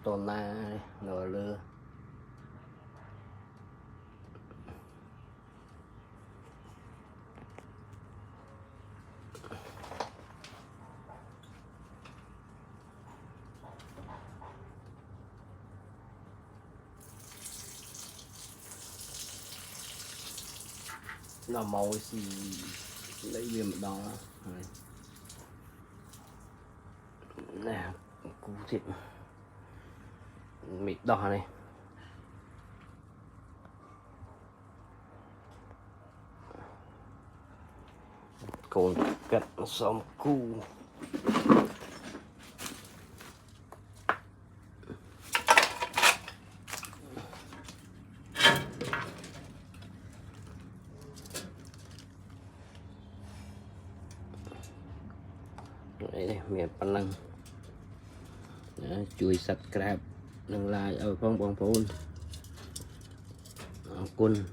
tổ na nở lơ nó màu gì lấy viên một đó nè cú thịt mịt đỏ này còn cắt xong cu đấy đây miền Phan Lăng chui subscribe nâng like ở phong bóng phôn quân